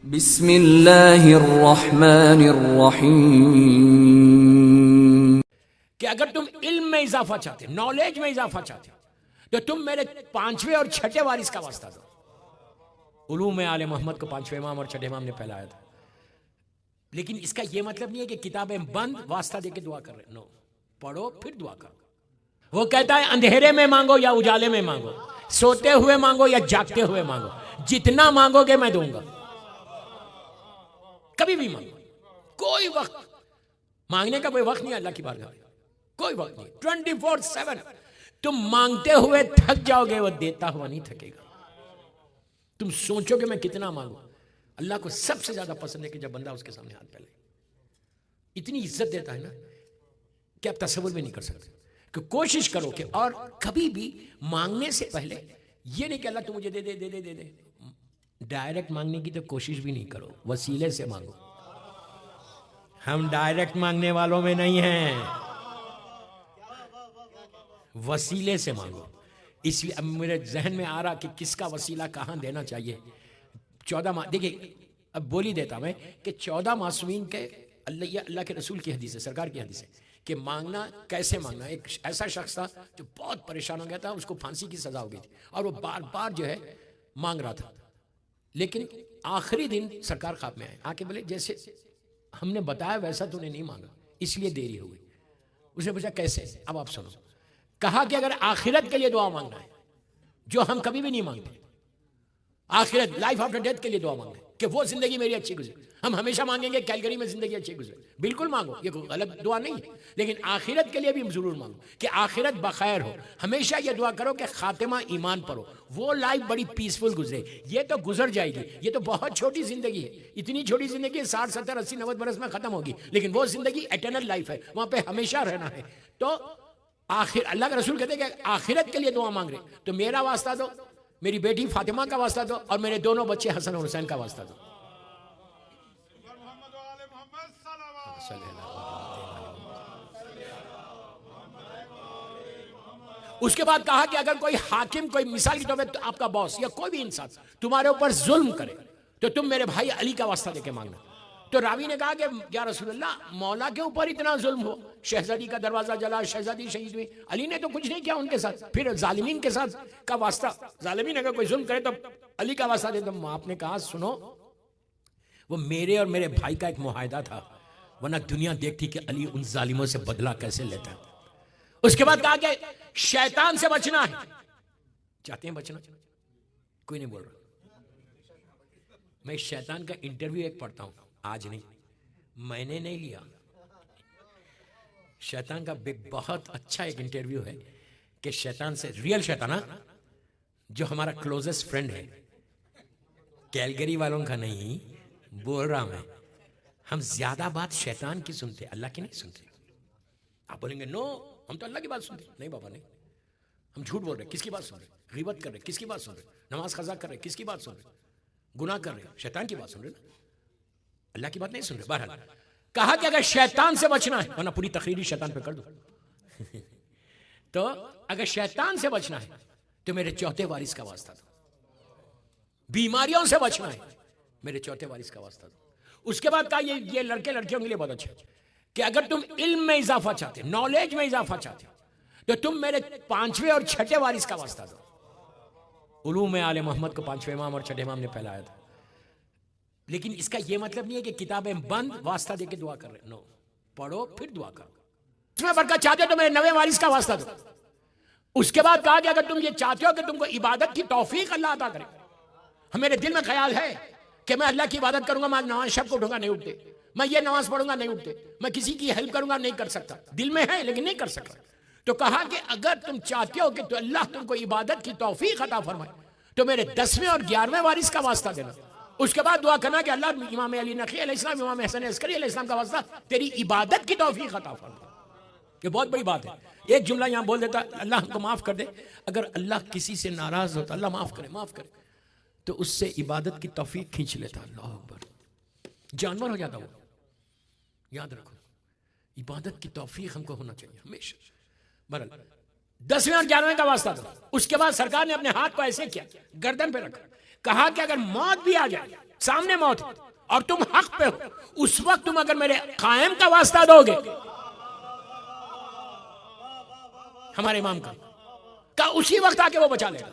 बिस्मिल्लाहिर्रहमानिर्रहीम। कि अगर तुम इल्म में इजाफा चाहते हो, नॉलेज में इजाफा चाहते हो, तो तुम मेरे पांचवें और छठे वारिस का वास्ता दो। उलूम आले मोहम्मद को पांचवें इमाम और छठे इमाम ने फैलाया था। लेकिन इसका यह मतलब नहीं है कि किताबें बंद वास्ता देके दुआ कर रहे। नो, पढ़ो फिर दुआ करो। वो कहता है अंधेरे में मांगो या उजाले में मांगो, सोते हुए मांगो या जागते हुए मांगो, जितना मांगोगे मैं दूंगा। कभी भी मांगो, कोई वक्त मांगने का कोई वक्त नहीं। अल्लाह की बारगाह में कोई वक्त नहीं। 24/7 तुम मांगते हुए थक जाओगे, वो देता हुआ नहीं थकेगा। तुम सोचोगे मैं कितना मांगू। अल्लाह को सबसे ज्यादा पसंद है कि जब बंदा उसके सामने हाथ फैले। इतनी इज्जत देता है ना कि आप तसव्वुर भी नहीं कर सकते। कि कोशिश करो कि, और कभी भी मांगने से पहले ये नहीं कि अल्लाह तू मुझे दे दे दे दे दे दे। डायरेक्ट मांगने की तो कोशिश भी नहीं करो, वसीले से मांगो। हम डायरेक्ट मांगने वालों में नहीं हैं, वसीले से मांगो। इसलिए अब मेरे जहन में आ रहा कि किसका वसीला कहां देना चाहिए। 14 देखिए, अब बोल ही देता मैं कि 14 मासूमीन के अल्लाह के रसूल की हदीस है, सरकार की हदीस है कि मांगना कैसे मांगना। एक ऐसा शख्स था जो बहुत परेशान हो गया था, उसको फांसी की सजा हो गई थी और वो बार बार जो है मांग रहा था। लेकिन आखिरी दिन सरकार ख्वाब में आए, आके बोले जैसे हमने बताया वैसा तूने नहीं मांगा, इसलिए देरी हो गई। उसने पूछा कैसे? अब आप सुनो। कहा कि अगर आखिरत के लिए दुआ मांगना है, जो हम कभी भी नहीं मांगते, आखिरत लाइफ आफ्टर डेथ के लिए दुआ मांगे कि वो जिंदगी मेरी अच्छी गुजरे। हम हमेशा मांगेंगे कैलगरी में जिंदगी अच्छी गुजरे, बिल्कुल मांगो, ये कोई गलत दुआ नहीं है। लेकिन आखिरत के लिए भी जरूर मांगो कि आखिरत बखैर हो। हमेशा ये दुआ करो कि खातिमा ईमान पर हो, वो लाइफ बड़ी पीसफुल गुजरे। ये तो गुजर जाएगी, ये तो बहुत छोटी जिंदगी है, इतनी छोटी जिंदगी 60 70 80 90 बरस में खत्म होगी। लेकिन वो जिंदगी एटर्नल लाइफ है, वहां पे हमेशा रहना है। तो आखिर अल्लाह के रसूल कहते हैं कि आखिरत के लिए दुआ मांग रहे तो मेरा वास्ता दो, मेरी बेटी फातिमा का वास्ता दो, और मेरे दोनों बच्चे हसन और हुसैन का वास्ता दो। उसके बाद कहा कि अगर कोई हाकिम, कोई मिसाल की तौर पे तो आपका बॉस या कोई भी इंसान तुम्हारे ऊपर जुल्म करे तो तुम मेरे भाई अली का वास्ता देके मांगना। तो रावी ने कहा कि या रसूलल्लाह, मौला के ऊपर इतना जुल्म हो, शहजादी का दरवाजा जला, शहजादी शहीद हुई, अली ने तो कुछ नहीं किया उनके साथ, फिर जालिमीन के साथ का वास्ता, जालिमीन अगर कोई जुल्म करे तो अली का वास्ता दे। तो आपने कहा सुनो, वो मेरे और मेरे भाई का एक मुआहदा था, वरना दुनिया देखती कि अली उन जालिमों से बदला कैसे लेता है। उसके बाद कहा कि शैतान से बचना है। चाहते हैं बचना? कोई नहीं बोल रहा। मैं शैतान का इंटरव्यू एक पढ़ता हूं, आज नहीं, मैंने नहीं लिया, शैतान का बहुत अच्छा एक इंटरव्यू है कि शैतान से, रियल शैतान जो हमारा क्लोजेस्ट फ्रेंड है, कैलगरी वालों का नहीं बोल रहा मैं। हम ज्यादा बात शैतान की सुनते, अल्लाह की नहीं सुनते। आप बोलेंगे नो, हम तो अल्लाह की बात सुनते। नहीं बाबा नहीं, हम झूठ बोल रहे। किसकी बात सुन रहे? ग़ीबत कर रहे, किसकी बात सुन रहे? नमाज कज़ा कर रहे, किसकी बात सुन रहे? गुनाह कर रहे, शैतान की बात सुन रहे ना, अल्लाह की बात नहीं सुन रहे। बहरहाल कहा कि अगर शैतान से बचना है, वरना पूरी तकरीरी शैतान पे कर दो तो अगर शैतान से बचना है तो मेरे चौथे वारिस का वास्ता दो। बीमारियों से बचना है, मेरे चौथे वारिस का वास्ता दो। उसके बाद कहा ये लड़के लड़कियों के लिए बहुत अच्छा कि अगर तुम इल्म में इजाफा चाहते हो, नॉलेज में इजाफा चाहते हो, तो तुम मेरे पांचवें और छठे वारिस का वास्ता दो। उलूम आले मोहम्मद को पांचवें इमाम और छठे इमाम ने फैलाया था। लेकिन इसका यह मतलब नहीं है कि किताबें बंद वास्ता देके दुआ कर रहे। नो, पढ़ो फिर दुआ करो। इसमें बरकत चाहते हो तो मेरे 9वें वारिस का वास्ता दो। उसके बाद कहा कि अगर तुम ये चाहते हो कि तुमको इबादत की तौफीक अल्लाह अता करे, मेरे दिल में ख्याल है कि मैं अल्लाह की इबादत करूंगा, मैं नमाज शब को उठूंगा नहीं उठते, मैं ये नमाज पढ़ूंगा नहीं उठते, मैं किसी की हेल्प करूंगा नहीं कर सकता, दिल में है लेकिन नहीं कर सकता। तो कहा कि अगर तुम चाहते हो कि तो अल्लाह तुमको इबादत की तौफीक अता फरमाए तो मेरे 10वें और 11वें वारिस का वास्ता देना। उसके बाद दुआ करना कि अल्लाह इमाम अली नक़ी अलैहिस्सलाम, इमाम हसन अस्करी अलैहिस्सलाम का वास्ता तेरी इबादत की तौफीक अता फरमा। ये बहुत बड़ी बात है। एक जुमला यहां बोल देता, अल्लाह हमको माफ कर दे। अगर अल्लाह किसी से नाराज होता, अल्लाह माफ करे माफ करे, तो उससे इबादत की तौफीक खींच लेता। अल्लाह अकबर, जानवर हो जाता वो। याद रखो, इबादत की तौफीक हमको होना चाहिए हमेशा। बहरहाल 10वें और 11वें का वास्ता था। उसके बाद सरकार ने अपने हाथ को ऐसे किया, गर्दन पे रखा, कहा कि अगर मौत भी आ जाए, सामने मौत है और तुम हक पे हो, उस वक्त तुम अगर मेरे कायम का वास्ता दोगे, हमारे इमाम का उसी वक्त आके वो बचा लेगा।